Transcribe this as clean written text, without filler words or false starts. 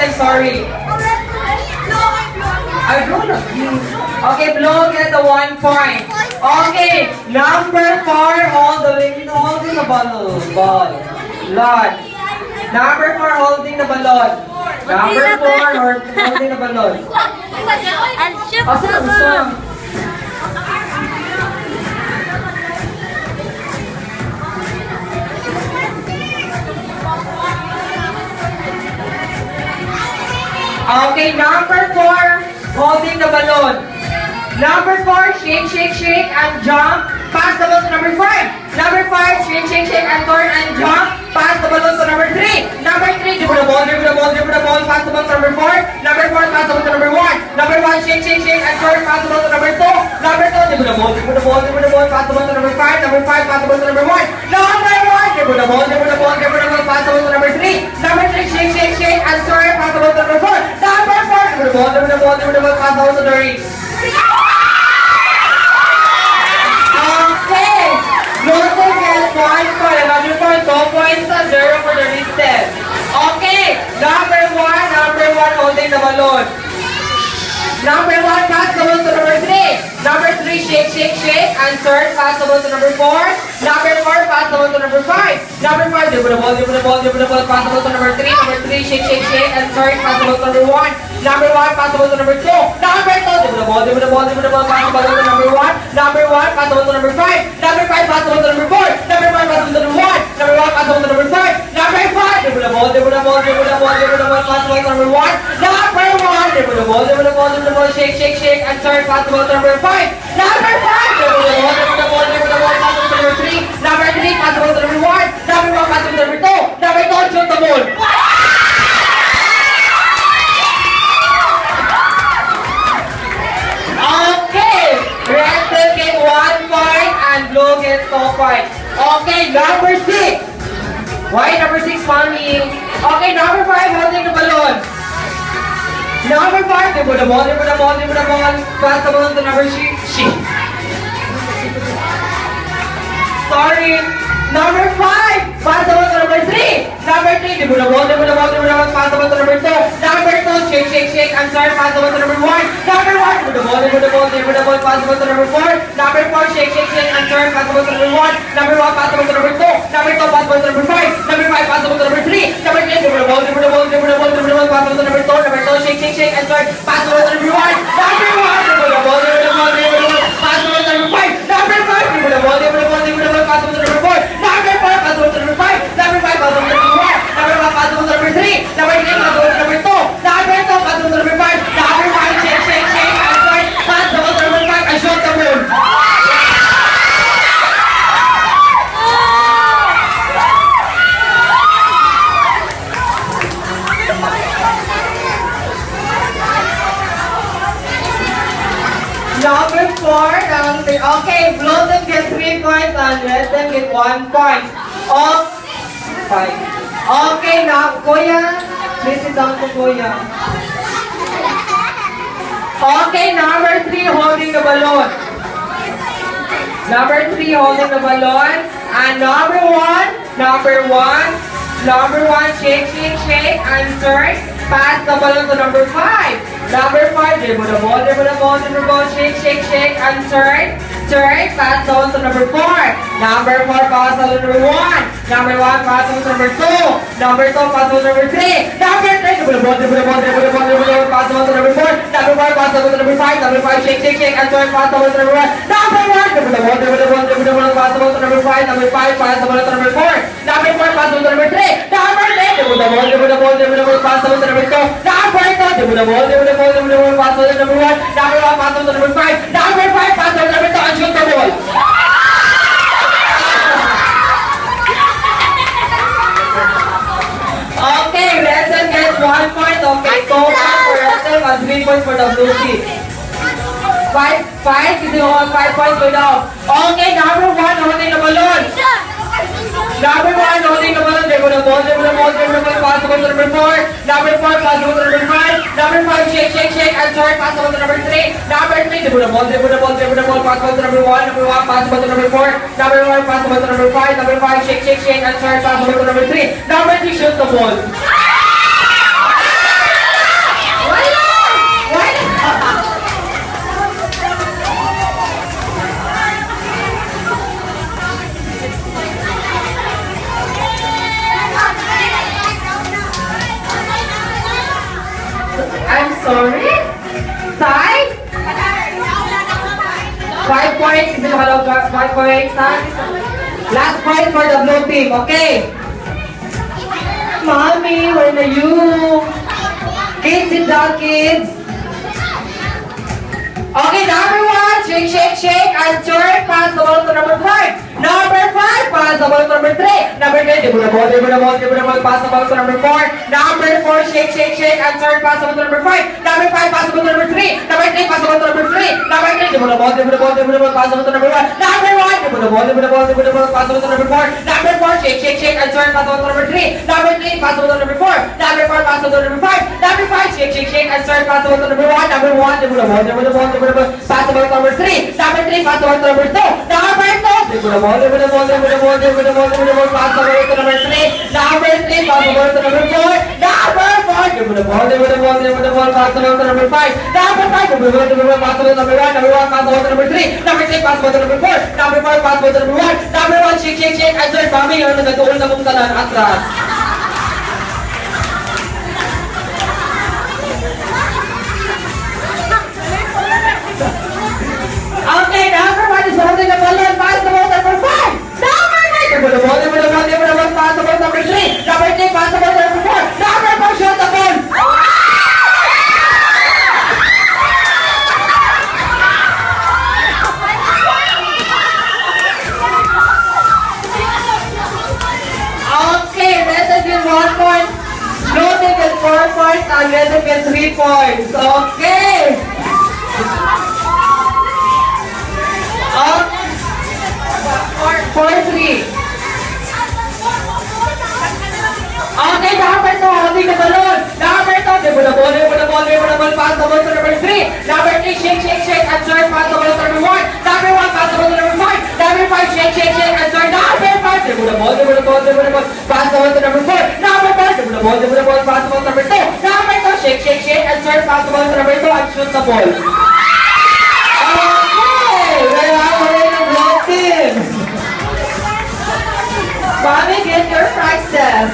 them, sorry. I don't know. Okay, Blue get the 1 point. Okay, number 4, holding the ball. Lord. Number 4, holding the balloon. Number 4, holding the balloon. Asa na gusto? Okay, number 4, holding the balloon. Number 4, shake, and jump. Pass the ball to number 5. Number 5, shake, and turn and jump. Pass the balloon to number 3. Number 3, dribble the ball, pass the ball to number 4. Number 4, pass the ball to number 1. Number 1, shake, and turn, pass the ball to number 2. Number 2, dribble the ball, pass the ball to number 5. Number 5, pass the ball to number 1. Number 1, dribble the ball, pass the ball to number 3. Number 3, shake, and turn, pass the ball to number 4. Number 4, dribble the ball, pass the ball to the ring. Okay, Lotto gets 1 point, number 4, 2 points and 0 for the listed. Okay, number 1 holding the balloon. Number 1, pass the ball to number 3. Number 3, shake, and turn, pass the ball to number 4. Number 4, pass the ball to number 5. Number 5, dribble the ball, pass the ball to number 3. Number 3, shake, and turn, pass the ball to number 1. Number 1, pass the ball to number 2. Number 2, dribble the ball, pass the ball to number 1. Number 1, pass the ball to number 5. Number 5, pass the ball to number 4. Number 5, pass the ball to number 1. Number 1, pass the ball to number 5. Number 5, dribble the ball, pass the ball to number 1. Number 1, dribble the ball, shake, and turn, pass the ball to number 5. Number 5, dribble the ball, pass the ball to number 3. Number 3, pass the ball to number 1. Number 1, pass the ball to number 2. Number 2, shoot the ball. Okay, red will get 1 point and blue gets 2 points. Okay, number 6. Why number 6, mommy? Okay, number 5, holding the balloon. Number 5, dribble the ball, pass the ball to number 6. Sorry. Number 5, pass the ball to number 3. Number 3, dribble the ball, pass the ball to number 2. Number 2, shake, and turn, pass the ball to number 1. Number 1, dribble the ball, pass the ball to number 4. Number 4, shake, and turn, pass the ball to number 1. Number 1, pass the ball to number 2. Number 2, pass the ball to number 5. Number 5, pass the ball to number 3. Number 3, dribble the ball, pass the ball to number 2. Number 2, shake, and turn, pass the ball to number 1. Number 1, dribble the ball, pass the ball to number 5. Number 5, dribble the ball, pass the ball to number 4. Number 4, pass the ball to number 5. Number 5, pass the ball to number 1. Number 1, pass the ball to number 3. Number 3, pass the ball to number 2. Number 2, pass the ball to number 5. Number 5, shake, and turn, pass the ball to number 5 and shoot the ball. Number 4, okay, blue them get 3 points and red them get 1 point. Oh, 5. Okay, now, Kuya, please sit down to Kuya. Okay, number 3, holding the balloon. Number 3, holding the balloon. And number 1, shake, and turn. Pass the balloon to number 5. Number 5, dribble the ball, shake, and turn. Pass the ball to number 4. Number 4, pass the ball to number 1. Number 1, pass the ball to number 2. Number 2, pass the ball to number 3. Number 3, dribble the ball, pass the ball to number 4. Number 4, pass the ball to number 5. Number 5, shake, and turn, pass the ball to number 1. Number 1, dribble the ball, pass the ball to number 5. Number 5, pass the ball to number 4. Number 4, pass the ball to number 3. Number 3, dribble the ball, pass the ball to number 2. Number 2, dribble the ball, pass the ball to number 1. Number 1, pass the ball to number 5. Number 5, pass the ball to number 2 and shoot the ball. Okay, Redden gets 1 point. Okay, 2 points for Redden and 3 points for the blue team. 5, is it all 5 points go down? Okay, number 1, holding the balloon. Number 1, holding the balloon, dribble the ball, pass the ball to number 4. Number 4, pass the ball to number 5. Number 5, shake, and turn, pass the ball to number 3. Number 3, dribble the ball, pass the ball to number 1. Number 1, pass the ball to number 4. Number 1, pass the ball to number 5. Number 5, shake, and turn, pass the ball to number 3. Number 3, shoot the ball. Sorry? Tie? 5 points. Hindi nakalog 5 points. Last point for the blue team. Okay. Mommy, where are you? Kids, sit down, kids. Okay, number 1, shake, shake, shake, and turn, pass the ball to number 5. Number 5, pass the ball to number 3. Number 3, dribble the ball, pass the ball to number 4. Number 4, shake, shake, shake, and turn, pass the ball to number 5. Number 5, pass the ball to number 3. Number 3, pass the ball to number 3. Number 3, dribble the ball, pass the ball to number 1. Number 1, dribble the ball, pass the ball to number 4. Number 4, shake, shake, shake, and turn, pass the ball to number 3. Number 3, pass the ball to number 4. Number 4, pass the ball to number 5. Number 5, shake, shake, shake, and turn, pass the ball to number 1. Number 1, dribble the ball, pass the ball to number 3. Number 3, pass the ball to number 2. Number 2, dribble the ball, pass the ball to number 3. Number 3, pass the ball to number 4. Number 4, dribble the ball, pass the ball to number 5. Number 5, dribble the ball, pass the ball to number 1. Number 1, pass the ball to number 3. Number 3, pass the ball to number 4. Number 4, pass the ball to number 1. Number 1, shake, shake, shake, and turn, mami, yung nagatuol na mong tanan, atras. Okay, number 1 is holding the ball and pass the ball to number 5. Number 5, dribble the ball, pass the ball to number 3. Number 3, pass the ball to number 4. Number 4, shoot the ball. Okay, Reza gets 1 point. Loading gets 4 points and Reza gets 3 points. Okay. 4-3. Okay, number 2, holding the balloon. Number 2, dribble the ball, pass the ball to number 3. Number 3, shake, shake, shake, and turn, pass the ball to number 1. Number 1, pass the ball to number 5. Number 5, shake, shake, shake, and turn. Number 5, dribble the ball, pass the ball to number 4. Number 4, dribble the ball, pass the ball to number 2. Number 2, shake, shake, shake, and turn, pass the ball to number 2, and shoot the ball. Okay, we're halfway to blue team. Mommy, get your prizes.